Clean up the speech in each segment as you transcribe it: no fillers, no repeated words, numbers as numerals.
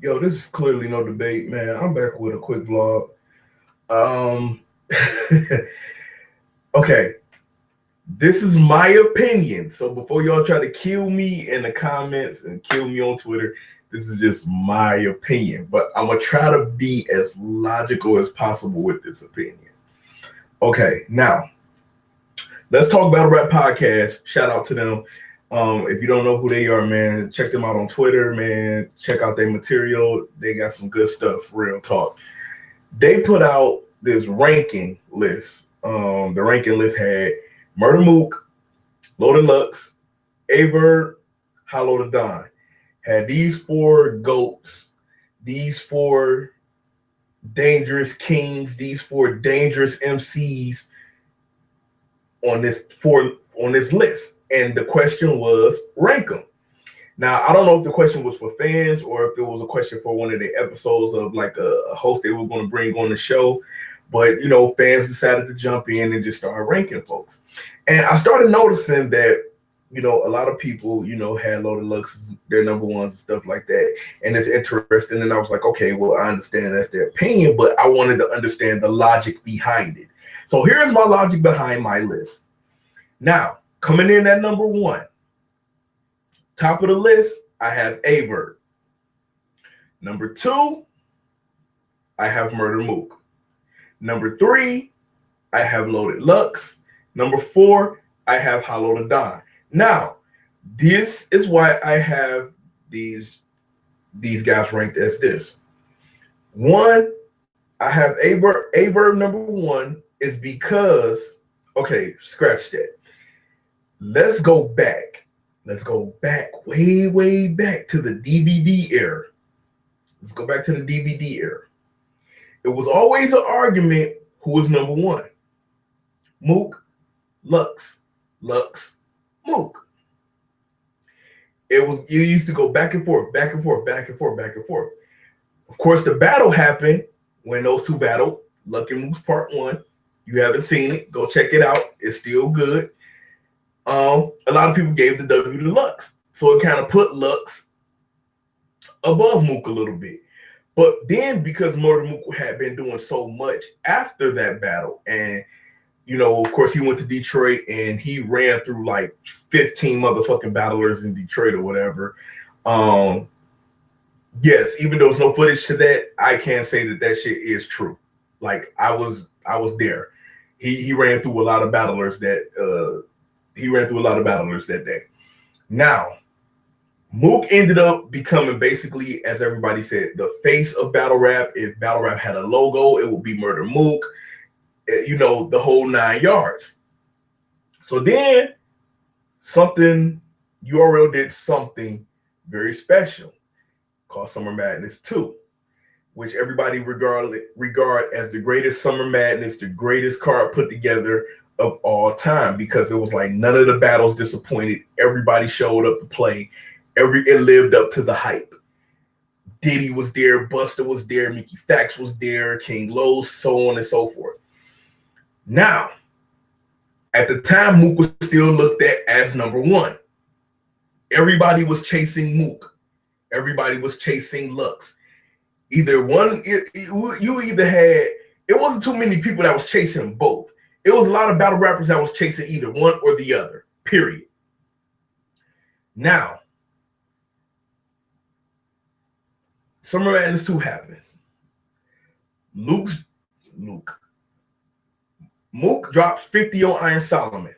Yo, this is clearly no debate, man. I'm back with a quick vlog. Um, okay, this is my opinion. So before y'all try to kill me in the comments and kill me on Twitter, this is just my opinion. But I'm gonna try to be as logical as possible with this opinion. Okay, now let's talk about a rap podcast. Shout out to them. If you don't know who they are, man, check them out on Twitter, man. Check out their material. They got some good stuff, real talk. They put out this ranking list. The ranking list had Murder Mook, Loaded Lux, Aver, Hollow the Don. Had these four goats, these four dangerous kings, these four dangerous MCs on this list. And the question was rank them. Now, I don't know if the question was for fans or if it was a question for one of the episodes of like a host they were going to bring on the show. But, you know, fans decided to jump in and just start ranking folks. And I started noticing that, you know, a lot of people, you know, had Loaded Lux, their number ones and stuff like that. And it's interesting. And I was like, okay, well, I understand that's their opinion, but I wanted to understand the logic behind it. So here's my logic behind my list. Now, coming in at number one, top of the list, I have Verb. Number two, I have Murder Mook. Number three, I have Loaded Lux. Number four, I have Hollow the Don. Now, this is why I have these guys ranked as this. One, I have Verb number one is because, okay, scratch that. Let's go back. Let's go back, way, way back to the DVD era. Let's go back to the DVD era. It was always an argument who was number one. Mook, Lux, Lux, Mook. You used to go back and forth, back and forth, back and forth, back and forth. Of course, the battle happened when those two battled. Luck and Mook's part one. You haven't seen it, go check it out. It's still good. A lot of people gave the W to Lux. So it kind of put Lux above Mook a little bit. But then because Murder Mook had been doing so much after that battle, and, you know, of course, he went to Detroit and he ran through like 15 motherfucking battlers in Detroit or whatever. Yes, even though there's no footage to that, I can say that shit is true. Like I was there. He ran through a lot of battlers that day. Now, Mook ended up becoming basically, as everybody said, the face of battle rap. If battle rap had a logo, it would be Murder Mook. You know, the whole 9 yards. So then URL did something very special called Summer Madness 2, which everybody regard as the greatest Summer Madness, the greatest card put together of all time, because it was like none of the battles disappointed. Everybody showed up to play. It lived up to the hype. Diddy was there, Busta was there, Mickey Fax was there, King Lowe's, so on and so forth. Now, at the time, Mook was still looked at as number one. Everybody was chasing Mook. Everybody was chasing Lux. Either one, you either had, it wasn't too many people that was chasing both. It was a lot of battle rappers that was chasing either one or the other, period. Now, Summer Madness 2 happens. Mook drops 50 on Iron Solomon.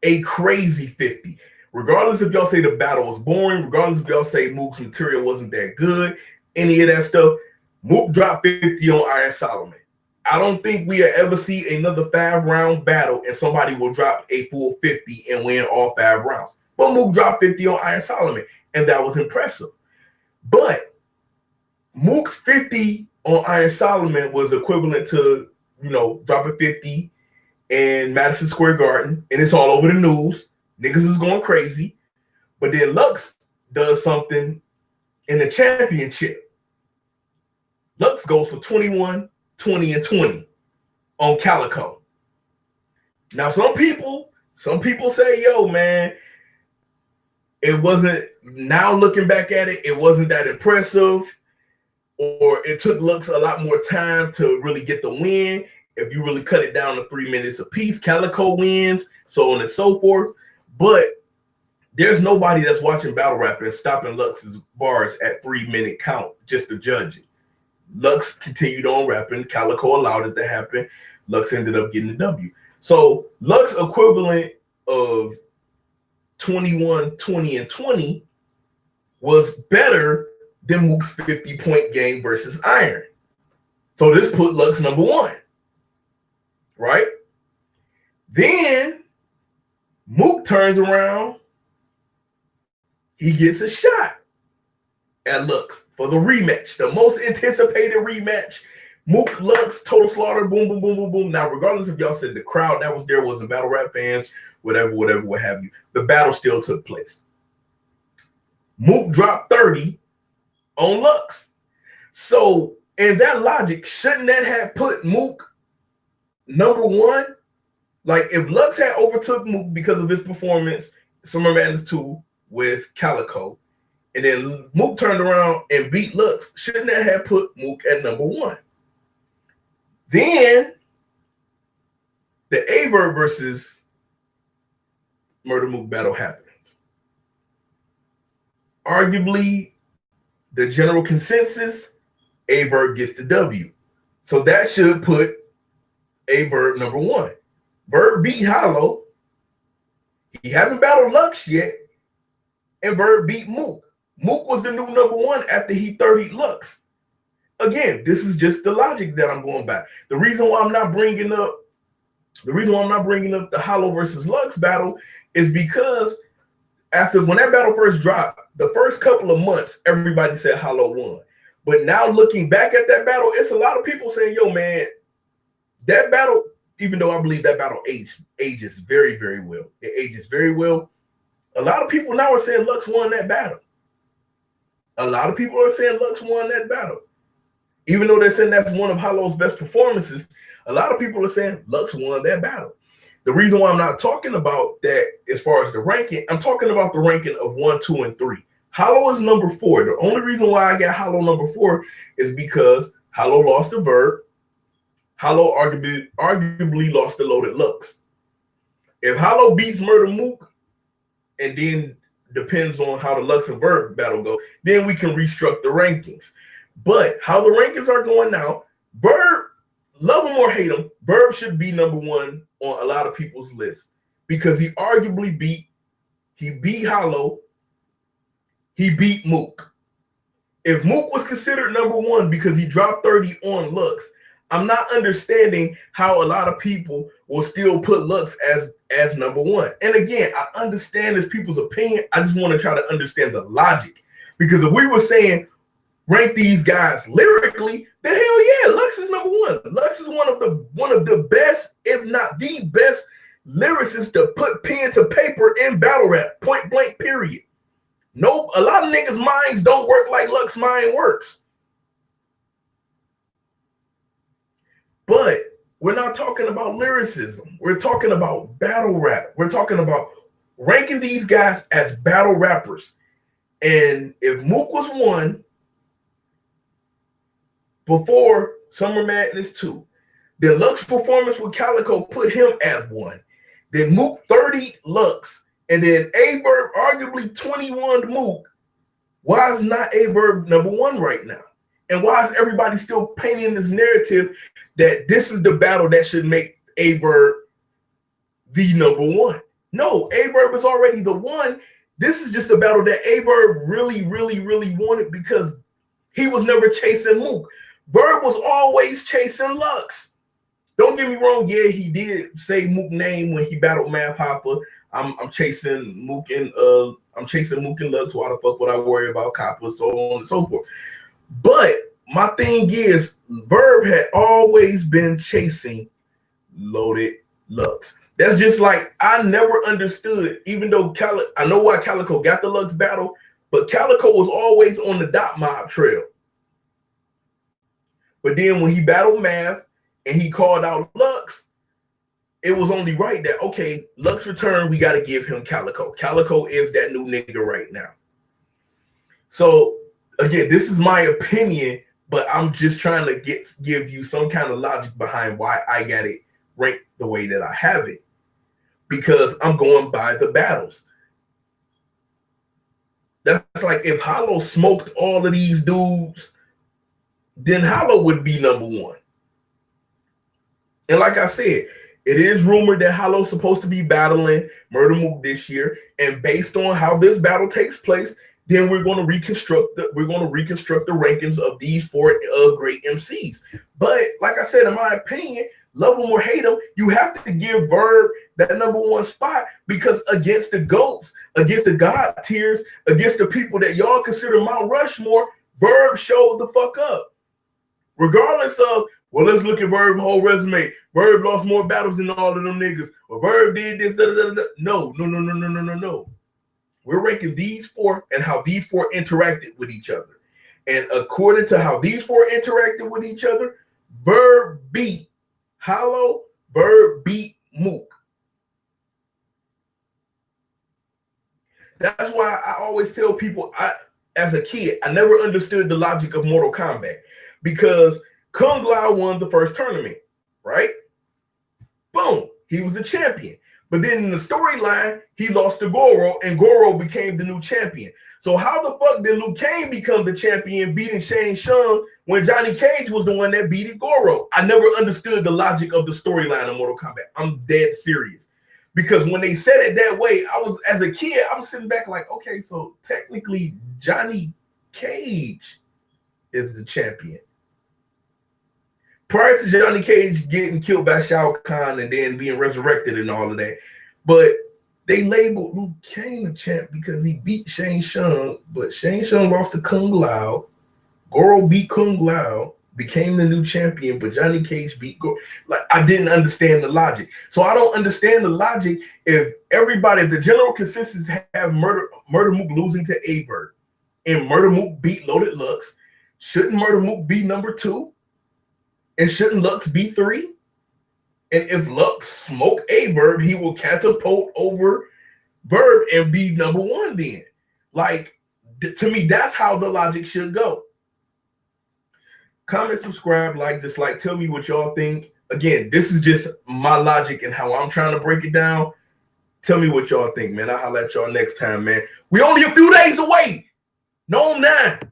A crazy 50. Regardless if y'all say the battle was boring, regardless if y'all say Mook's material wasn't that good, any of that stuff, Mook dropped 50 on Iron Solomon. I don't think we'll ever see another 5-round battle and somebody will drop a full 50 and win all 5 rounds. But Mook dropped 50 on Iron Solomon, and that was impressive. But Mook's 50 on Iron Solomon was equivalent to, you know, dropping 50 in Madison Square Garden, and it's all over the news. Niggas is going crazy. But then Lux does something in the championship. Lux goes for 21, 20, and 20 on Calico. Now, some people say, yo, man, it wasn't, now looking back at it, it wasn't that impressive, or it took Lux a lot more time to really get the win. If you really cut it down to 3 minutes apiece, Calico wins, so on and so forth. But there's nobody that's watching battle rap and stopping Lux's bars at 3 minute count just to judge it. Lux continued on rapping. Calico allowed it to happen. Lux ended up getting the W. So Lux equivalent of 21, 20, and 20 was better than Mook's 50-point game versus Iron. So this put Lux number 1, right? Then Mook turns around. He gets a shot at Lux for the rematch, the most anticipated rematch. Mook, Lux, Total Slaughter, boom, boom, boom, boom, boom. Now, regardless if y'all said the crowd that was there wasn't battle rap fans, whatever, what have you, the battle still took place. Mook dropped 30 on Lux. So, in that logic, shouldn't that have put Mook number 1? Like, if Lux had overtook Mook because of his performance, Summer Madness 2 with Calico, and then Mook turned around and beat Lux, shouldn't that have put Mook at number 1? Then the Verb versus Murder Mook battle happens. Arguably, the general consensus, Verb gets the W. So that should put Verb number 1. Verb beat Hollow. He haven't battled Lux yet. And Verb beat Mook. Mook was the new number 1 after he 30'd Lux. Again, this is just the logic that I'm going by. The reason why I'm not bringing up the Hollow versus Lux battle is because when that battle first dropped, the first couple of months, everybody said Hollow won. But now looking back at that battle, it's a lot of people saying, yo, man, that battle, even though I believe that battle ages very, very well. It ages very well. A lot of people now are saying Lux won that battle. A lot of people are saying Lux won that battle. Even though they're saying that's one of Hollow's best performances, a lot of people are saying Lux won that battle. The reason why I'm not talking about that as far as the ranking, I'm talking about the ranking of 1, 2, and 3. Hollow is number 4. The only reason why I got Hollow number 4 is because Hollow lost to Verb. Hollow arguably lost to Loaded Lux. If Hollow beats Murder Mook, and then depends on how the Lux and Verb battle go, then we can restructure the rankings. But how the rankings are going now, Verb, love him or hate him, Verb should be number 1 on a lot of people's list because he arguably beat Hollow, he beat Mook. If Mook was considered number 1 because he dropped 30 on Lux, I'm not understanding how a lot of people will still put Lux as number 1. And again, I understand this people's opinion. I just want to try to understand the logic. Because if we were saying rank these guys lyrically, then hell yeah, Lux is number 1. Lux is one of the best, if not the best, lyricists to put pen to paper in battle rap. Point blank, period. No, a lot of niggas' minds don't work like Lux's mind works. But we're not talking about lyricism. We're talking about battle rap. We're talking about ranking these guys as battle rappers. And if Mook was 1 before Summer Madness 2, then Lux's performance with Calico put him at 1. Then Mook 30 Lux, and then Verb arguably 21 Mook. Why is not Verb number 1 right now? And why is everybody still painting this narrative that this is the battle that should make Verb the number 1? No, Verb is already the 1. This is just a battle that Verb really, really, really wanted because he was never chasing Mook. Verb was always chasing Lux. Don't get me wrong. Yeah, he did say Mook's name when he battled Math Hopper. I'm chasing Mook and Lux. Why the fuck would I worry about Copper? So on and so forth. But my thing is, Verb had always been chasing Loaded Lux. That's just like I never understood, even though I know why Calico got the Lux battle, but Calico was always on the Dot Mob trail. But then when he battled Math and he called out Lux, it was only right that, okay, Lux return, we got to give him Calico. Calico is that new nigga right now. So, again, this is my opinion, but I'm just trying to give you some kind of logic behind why I got it ranked the way that I have it. Because I'm going by the battles. That's like if Hollow smoked all of these dudes, then Hollow would be number one. And like I said, it is rumored that Hollow's supposed to be battling Murder Mook this year. And based on how this battle takes place, then we're going to reconstruct the rankings of these four great MCs. But like I said, in my opinion, love them or hate them, you have to give Verb that number one spot, because against the GOATs, against the God tiers, against the people that y'all consider Mount Rushmore, Verb showed the fuck up. Regardless of, well, let's look at Verb's whole resume. Verb lost more battles than all of them niggas. Or Verb did this, da, da, da, da. No. We're ranking these four and how these four interacted with each other. And according to how these four interacted with each other, Verb beat Hollow, Verb beat Mook. That's why I always tell people, as a kid, I never understood the logic of Mortal Kombat, because Kung Lao won the first tournament, right? Boom, he was the champion. But then in the storyline, he lost to Goro, and Goro became the new champion. So how the fuck did Liu Kang become the champion, beating Shang Tsung, when Johnny Cage was the one that beat Goro? I never understood the logic of the storyline of Mortal Kombat. I'm dead serious. Because when they said it that way, as a kid, I was sitting back like, okay, so technically Johnny Cage is the champion. Prior to Johnny Cage getting killed by Shao Kahn and then being resurrected and all of that. But they labeled Liu Kang the champ because he beat Shang Tsung, but Shang Tsung lost to Kung Lao. Goro beat Kung Lao, became the new champion, but Johnny Cage beat Goro. Like, I didn't understand the logic. So I don't understand the logic if the general consensus have Murder Mook losing to Averb, and Murder Mook beat Loaded Lux, shouldn't Murder Mook be number 2? And shouldn't Lux be 3? And if Lux smoke Averb, he will catapult over Verb and be number 1 then. Like, to me, that's how the logic should go. Comment, subscribe, like, dislike. Tell me what y'all think. Again, this is just my logic and how I'm trying to break it down. Tell me what y'all think, man. I'll holler at y'all next time, man. We only a few days away. No, I'm not.